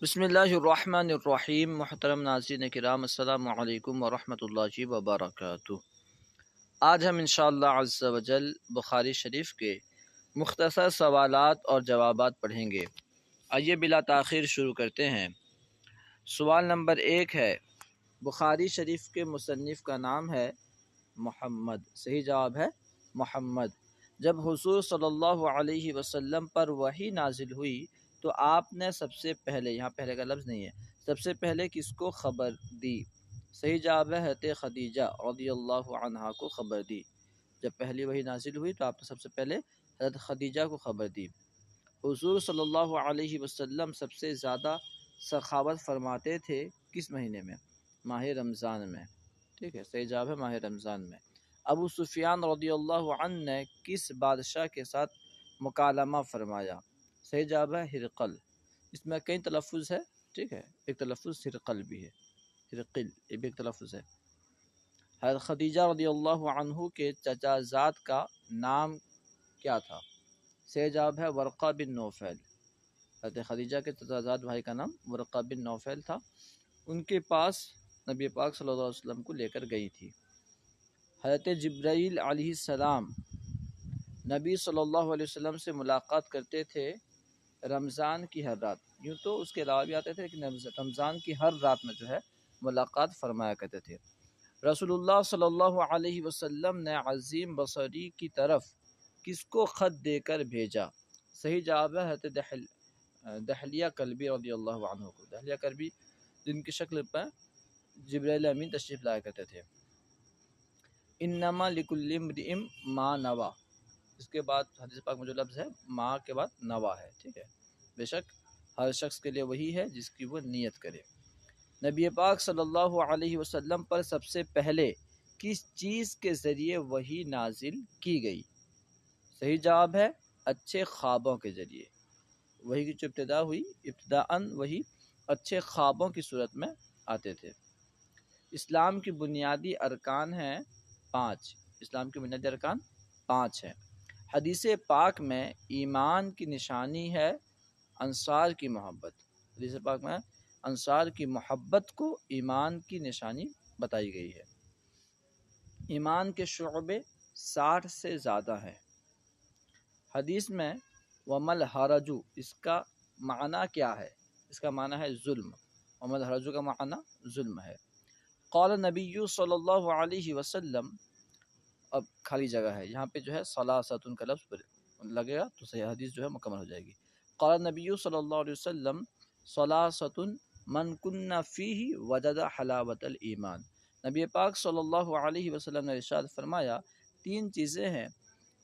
بسم اللہ الرحمن الرحیم۔ محترم ناظرین کرام، السلام علیکم ورحمۃ اللہ وبرکاتہ۔ آج ہم انشاءاللہ عز و جل بخاری شریف کے مختصر سوالات اور جوابات پڑھیں گے۔ آئیے بلا تاخیر شروع کرتے ہیں۔ سوال نمبر 1 ہے، بخاری شریف کے مصنف کا نام ہے محمد۔ صحیح جواب ہے محمد۔ جب حضور صلی اللہ علیہ وسلم پر وحی نازل ہوئی تو آپ نے سب سے پہلے، یہاں پہلے کا لفظ نہیں ہے، سب سے پہلے کس کو خبر دی؟ صحیح جواب ہے حضرت خدیجہ رضی اللہ عنہا کو خبر دی۔ جب پہلی وحی نازل ہوئی تو آپ نے سب سے پہلے حضرت خدیجہ کو خبر دی۔ حضور صلی اللہ علیہ وسلم سب سے زیادہ سخاوت فرماتے تھے کس مہینے میں؟ ماہ رمضان میں۔ ٹھیک ہے، صحیح جواب ہے ماہ رمضان میں۔ ابو سفیان رضی اللہ عنہ نے کس بادشاہ کے ساتھ مکالمہ فرمایا؟ صحیح جواب ہے ہرقل۔ اس میں کئی تلفظ ہے، ٹھیک ہے، ایک تلفظ ہرقل بھی ہے، ہرقل یہ بھی ایک تلفظ ہے۔ حضرت خدیجہ رضی اللہ عنہ کے چچا زاد کا نام کیا تھا؟ صحیح جواب ہے ورقہ بن نوفل۔ حضرت خدیجہ کے چچا زاد بھائی کا نام ورقہ بن نوفل تھا۔ ان کے پاس نبی پاک صلی اللہ علیہ وسلم کو لے کر گئی تھی۔ حضرت جبرائیل علیہ السلام نبی صلی اللہ علیہ وسلم سے ملاقات کرتے تھے رمضان کی ہر رات، یوں تو اس کے علاوہ بھی آتے تھے لیکن رمضان کی ہر رات میں جو ہے ملاقات فرمایا کرتے تھے۔ رسول اللہ صلی اللہ علیہ وسلم نے عظیم بصری کی طرف کس کو خط دے کر بھیجا؟ صحیح جواب ہے حضرت دحلیہ کلبی رضی اللہ عنہ کو۔ دحلیہ کلبی جن کی شکل پر جبرائیل امین تشریف لایا کرتے تھے۔ انما لکل امرئ ما نوی، اس کے بعد حدیث پاک میں جو لفظ ہے ما کے بعد نوا ہے، ٹھیک ہے، بے شک ہر شخص کے لیے وہی ہے جس کی وہ نیت کرے۔ نبی پاک صلی اللہ علیہ وسلم پر سب سے پہلے کس چیز کے ذریعے وحی نازل کی گئی؟ صحیح جواب ہے اچھے خوابوں کے ذریعے۔ وحی کی جو ابتدا ہوئی، ابتداءً وحی اچھے خوابوں کی صورت میں آتے تھے۔ اسلام کی بنیادی ارکان ہیں 5۔ اسلام کی بنیادی ارکان 5 ہیں۔ حدیث پاک میں ایمان کی نشانی ہے انصار کی محبت۔ حدیث پاک میں انصار کی محبت کو ایمان کی نشانی بتائی گئی ہے۔ ایمان کے شعبے 60 سے زیادہ ہیں۔ حدیث میں وَمَلْ حَرَجُ، اس کا معنی کیا ہے؟ اس کا معنی ہے ظلم۔ وَمَلْ حَرَجُ کا معنی ظلم ہے۔ قال نبی صلی اللہ علیہ وسلم، اب کھالی جگہ ہے، یہاں پہ جو ہے ثلاثۃ کا لفظ لگے گا تو صحیح حدیث جو ہے مکمل ہو جائے گی۔ قال نبی صلی اللہ علیہ وسلم ثلاثۃ من کن فیہ وجد حلاوۃ الایمان۔ نبی پاک صلی اللہ علیہ وسلم نے ارشاد فرمایا 3 چیزیں ہیں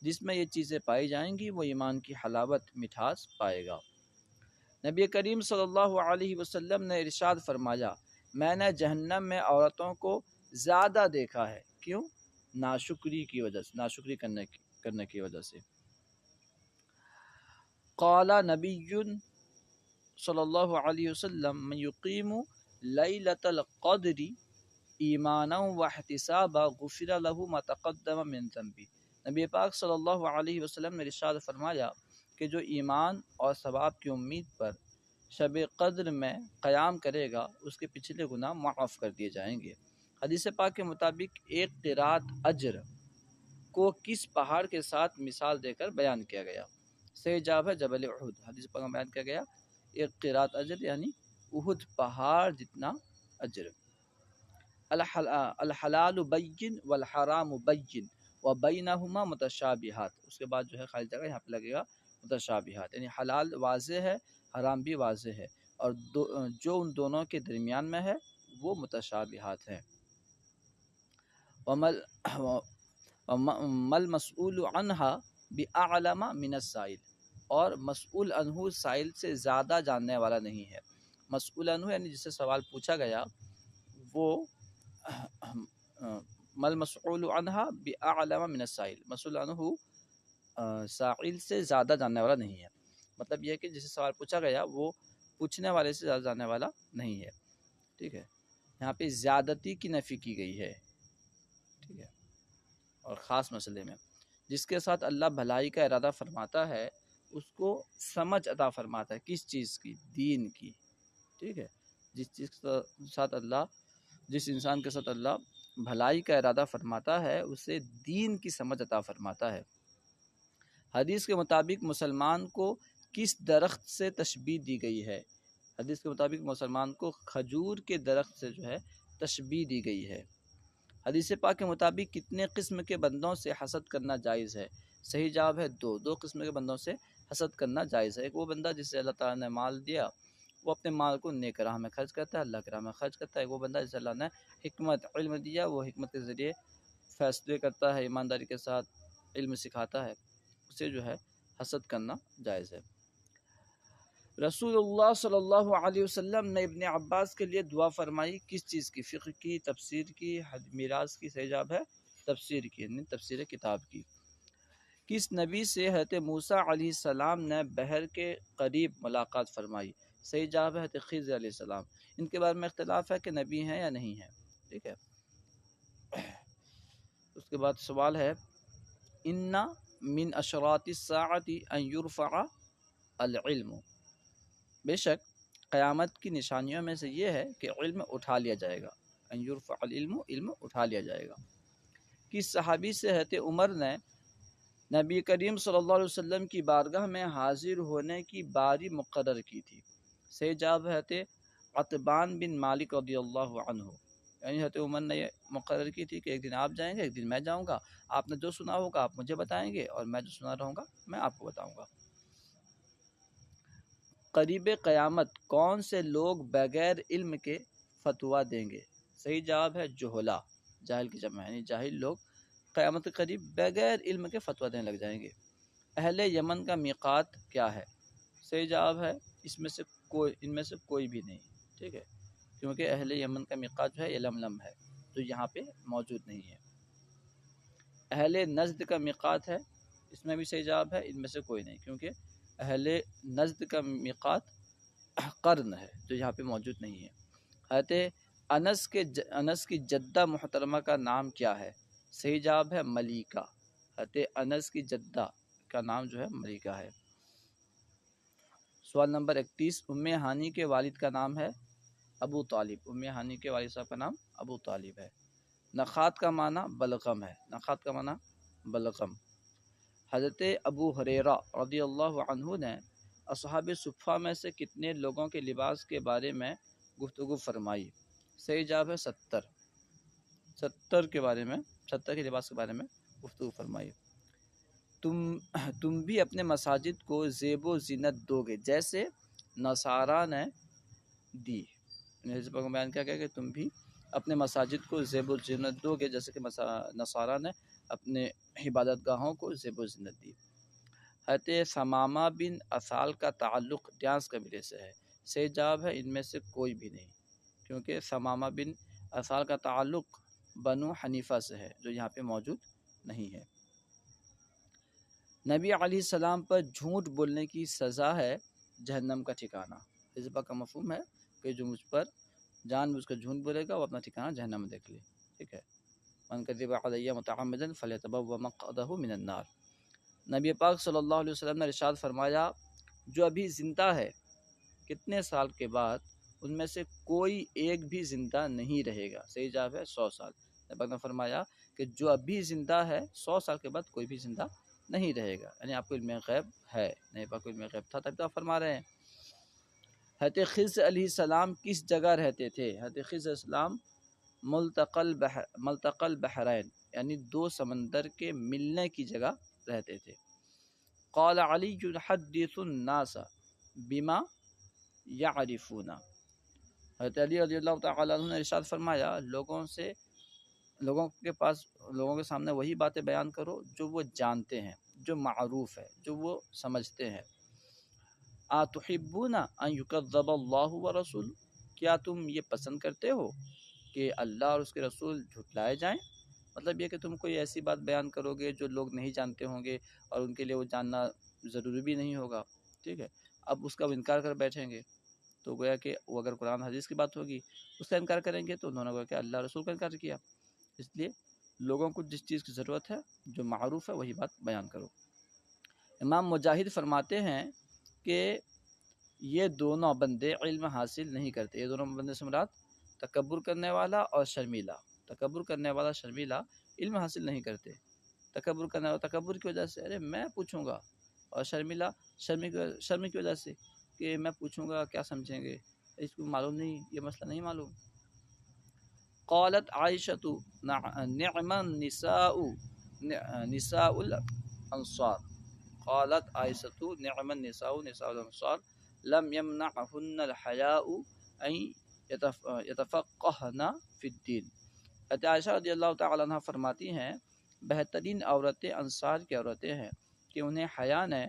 جس میں یہ چیزیں پائی جائیں گی وہ ایمان کی حلاوت، مٹھاس پائے گا۔ نبی کریم صلی اللہ علیہ وسلم نے ارشاد فرمایا میں نے جہنم میں عورتوں کو زیادہ دیکھا ہے، کیوں؟ ناشکری کی وجہ سے، ناشکری کرنے کی وجہ سے۔ قال نبی صلی اللہ علیہ وسلم من یقیم لیلۃ القدر ایمانا واحتسابا غفر له ما تقدم من ذنبہ۔ نبی پاک صلی اللہ علیہ وسلم نے ارشاد فرمایا کہ جو ایمان اور ثواب کی امید پر شب قدر میں قیام کرے گا اس کے پچھلے گناہ معاف کر دیے جائیں گے۔ حدیث پاک کے مطابق ایک قرات اجر کو کس پہاڑ کے ساتھ مثال دے کر بیان کیا گیا؟ صحیح جواب ہے جبل احد۔ حدیث پاک میں بیان کیا گیا ایک قرات اجر یعنی احد پہاڑ جتنا اجر۔ الحلال بین والحرام بین وبینہما متشابہات، اس کے بعد جو ہے خالی جگہ یہاں پہ لگے گا متشابہات، یعنی حلال واضح ہے، حرام بھی واضح ہے، اور جو ان دونوں کے درمیان میں ہے وہ متشابہات ہیں۔ مل مسئول عنہا بأعلم من السائل، اور مسئول عنہ سائل سے زیادہ جاننے والا نہیں ہے۔ مسئول عنہ یعنی جس سے سوال پوچھا گیا وہ مل مسئول عنہا بأعلم من السائل، مسئول عنہ سائل سے زیادہ جاننے والا نہیں ہے۔ مطلب یہ ہے کہ جس سے سوال پوچھا گیا وہ پوچھنے والے سے زیادہ جاننے والا نہیں ہے، ٹھیک ہے۔ یہاں پہ زیادتی کی نفی کی گئی ہے، ٹھیک ہے، اور خاص مسئلے میں جس کے ساتھ اللہ بھلائی کا ارادہ فرماتا ہے اس کو سمجھ عطا فرماتا ہے، کس چیز کی؟ دین کی، ٹھیک ہے، جس چیز کے ساتھ اللہ، جس انسان کے ساتھ اللہ بھلائی کا ارادہ فرماتا ہے اسے دین کی سمجھ عطا فرماتا ہے۔ حدیث کے مطابق مسلمان کو کس درخت سے تشبیہ دی گئی ہے؟ حدیث کے مطابق مسلمان کو کھجور کے درخت سے جو ہے تشبیہ دی گئی ہے۔ حدیث پاک کے مطابق کتنے قسم کے بندوں سے حسد کرنا جائز ہے؟ صحیح جواب ہے دو قسم کے بندوں سے حسد کرنا جائز ہے۔ ایک وہ بندہ جس سے اللہ تعالیٰ نے مال دیا، وہ اپنے مال کو نیک راہ میں خرچ کرتا ہے، اللہ کی راہ میں خرچ کرتا ہے۔ ایک وہ بندہ جس سے اللہ نے حکمت علم دیا، وہ حکمت کے ذریعے فیصلے کرتا ہے، ایمانداری کے ساتھ علم سکھاتا ہے، اسے جو ہے حسد کرنا جائز ہے۔ رسول اللہ صلی اللہ علیہ وسلم نے ابن عباس کے لیے دعا فرمائی کس چیز کی؟ فقہ کی، تفسیر کی، میراث کی؟ صحیح جواب ہے تفسیر کی، یعنی تفسیر کتاب کی۔ کس نبی سے حضرت موسیٰ علیہ السلام نے بحر کے قریب ملاقات فرمائی؟ صحیح جواب ہے حضرت خضر علیہ السلام۔ ان کے بارے میں اختلاف ہے کہ نبی ہیں یا نہیں ہیں، ٹھیک ہے۔ اس کے بعد سوال ہے ان من اشراط الساعۃ ان یرفع العلم، بے شک قیامت کی نشانیوں میں سے یہ ہے کہ علم اٹھا لیا جائے گا، ان یرفع العلم، علم اٹھا لیا جائے گا۔ کس صحابی سے حضرت عمر نے نبی کریم صلی اللہ علیہ وسلم کی بارگاہ میں حاضر ہونے کی باری مقرر کی تھی؟ صحیح جواب ہے حضرت عتبان بن مالک رضی اللہ عنہ، یعنی حضرت عمر نے یہ مقرر کی تھی کہ ایک دن آپ جائیں گے، ایک دن میں جاؤں گا، آپ نے جو سنا ہوگا آپ مجھے بتائیں گے، اور میں جو سنا رہوں گا میں آپ کو بتاؤں گا۔ قریب قیامت کون سے لوگ بغیر علم کے فتویٰ دیں گے؟ صحیح جواب ہے جہلا، جاہل کی جمع، یعنی جاہل لوگ قیامت کے قریب بغیر علم کے فتویٰ دینے لگ جائیں گے۔ اہل یمن کا میقات کیا ہے؟ صحیح جواب ہے ان میں سے کوئی بھی نہیں، ٹھیک ہے، کیونکہ اہل یمن کا میقات جو ہے یلملم ہے، جو یہاں پہ موجود نہیں ہے۔ اہل نجد کا میقات ہے، اس میں بھی صحیح جواب ہے ان میں سے کوئی نہیں، کیونکہ اہل نجد کا میقات قرن ہے، جو یہاں پہ موجود نہیں ہے۔ حضرت انس کی جدہ محترمہ کا نام کیا ہے؟ صحیح جواب ہے ملیکہ، حضرت انس کی جدہ کا نام جو ہے ملیکہ ہے۔ سوال نمبر 31، ام ہانی کے والد کا نام ہے ابو طالب، ام ہانی کے والد صاحب کا نام ابو طالب ہے۔ نخات کا معنی بلغم ہے، نخات کا معنی بلغم۔ حضرت ابو ہریرہ رضی اللہ عنہ نے اصحاب صفہ میں سے کتنے لوگوں کے لباس کے بارے میں گفتگو فرمائی؟ صحیح جواب ہے 70 کے بارے میں، 70 کے لباس کے بارے میں گفتگو فرمائی۔ تم بھی اپنے مساجد کو زیب و زینت دو گے جیسے نصارہ نے دی، حضرت کو بیان کیا کہ تم بھی اپنے مساجد کو زیب و زینت دو گے جیسے کہ نصارہ نے اپنے عبادت گاہوں کو زیب و زینت دی۔ حضرت ثمامہ بن اثال کا تعلق ڈیانس قبیلے سے ہے؟ صحیح جواب ہے ان میں سے کوئی بھی نہیں، کیونکہ ثمامہ بن اثال کا تعلق بنو حنیفہ سے ہے، جو یہاں پہ موجود نہیں ہے۔ نبی علیہ السلام پر جھوٹ بولنے کی سزا ہے جہنم کا ٹھکانہ۔ حزب کا مفہوم ہے کہ جو مجھ پر جان بوجھ کر جھوٹ بولے گا وہ اپنا ٹھکانہ جہنم میں دیکھ لے، ٹھیک ہے۔ من کذب علی متعمدا فلیتبوأ مقعدہ من النار۔ نبی پاک صلی اللہ علیہ وسلم نے ارشاد فرمایا جو ابھی زندہ ہے کتنے سال کے بعد ان میں سے کوئی ایک بھی زندہ نہیں رہے گا؟ صحیح جواب ہے 100 سال۔ نبی پاک نے فرمایا کہ جو ابھی زندہ ہے 100 سال کے بعد کوئی بھی زندہ نہیں رہے گا، یعنی آپ کو علم غیب ہے، نبی پاک کو علم غیب تھا تب تو آپ فرما رہے ہیں۔ حضرت خضر علیہ السلام کس جگہ رہتے تھے؟ حضرت خضر علیہ السلام ملتقى البحرین، یعنی دو سمندر کے ملنے کی جگہ رہتے تھے۔ قال علی حدث الناس بما یعرفون، حضرت علی رضی اللہ تعالی عنہ نے ارشاد فرمایا لوگوں کے سامنے وہی باتیں بیان کرو جو وہ جانتے ہیں، جو معروف ہے، جو وہ سمجھتے ہیں۔ اتحبون ان یکذب اللہ ورسول، کیا تم یہ پسند کرتے ہو کہ اللہ اور اس کے رسول جھٹلائے جائیں؟ مطلب یہ کہ تم کوئی ایسی بات بیان کرو گے جو لوگ نہیں جانتے ہوں گے اور ان کے لیے وہ جاننا ضروری بھی نہیں ہوگا، ٹھیک ہے۔ اب اس کا انکار کر بیٹھیں گے تو گویا کہ وہ اگر قرآن حدیث کی بات ہوگی اس کا انکار کریں گے تو انہوں نے گویا کہ اللہ رسول کا انکار کیا۔ اس لیے لوگوں کو جس چیز کی ضرورت ہے جو معروف ہے وہی بات بیان کرو۔ امام مجاہد فرماتے ہیں کہ یہ دونوں بندے علم حاصل نہیں کرتے۔ یہ دونوں بندے سے مراد تکبر کرنے والا اور شرمیلا۔ تکبر کرنے والا شرمیلا علم حاصل نہیں کرتے۔ تکبر کرنے والا تکبر کی وجہ سے ارے میں پوچھوں گا، اور شرمیلا شرم کی وجہ سے کہ میں پوچھوں گا کیا سمجھیں گے، اس کو معلوم نہیں، یہ مسئلہ نہیں معلوم۔ قالت عائشۃ نعم النساء نساء الانصار، قالت عائشۃ نعم النساء نساء الانصار لم يمنعهن الحیاء ان یتفقہن فی الدین۔ حضرت عائشہ رضی اللہ تعالیٰ عنہ فرماتی ہیں بہترین عورتیں انصار کی عورتیں ہیں کہ انہیں حیا نے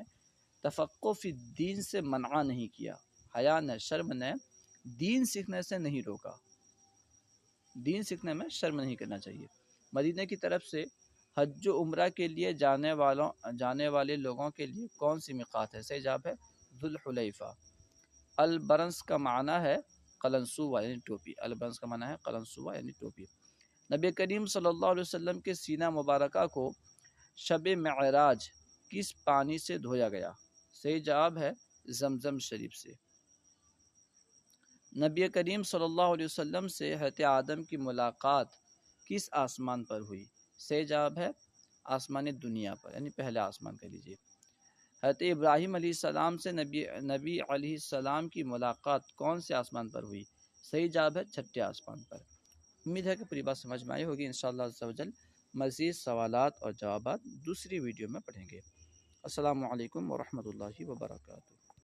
تفقہ فی الدین سے منع نہیں کیا، حیا نے، شرم نے دین سیکھنے سے نہیں روکا۔ دین سیکھنے میں شرم نہیں کرنا چاہیے۔ مدینہ کی طرف سے حج و عمرہ کے لیے جانے والے لوگوں کے لیے کون سی میقات ہے؟ صحیح جواب ہے ذوالحلیفہ۔ البرنس کا معنی ہے قلنسوہ یعنی ٹوپی، البرنس کا معنی ہے قلنسوہ یعنی ٹوپی۔ نبی کریم صلی اللہ علیہ وسلم کے سینہ مبارکہ کو شب معراج کس پانی سے دھویا گیا؟ صحیح جواب ہے زمزم شریف سے۔ نبی کریم صلی اللہ علیہ وسلم سے حضرت آدم کی ملاقات کس آسمان پر ہوئی؟ صحیح جواب ہے آسمان دنیا پر، یعنی پہلے آسمان کہہ لیجیے۔ حضرت ابراہیم علیہ السلام سے نبی علیہ السلام کی ملاقات کون سے آسمان پر ہوئی؟ صحیح جواب ہے چھٹے آسمان پر۔ امید ہے کہ پوری بات سمجھ میں آئی ہوگی۔ انشاءاللہ عز و جل مزید سوالات اور جوابات دوسری ویڈیو میں پڑھیں گے۔ السلام علیکم ورحمۃ اللہ وبرکاتہ۔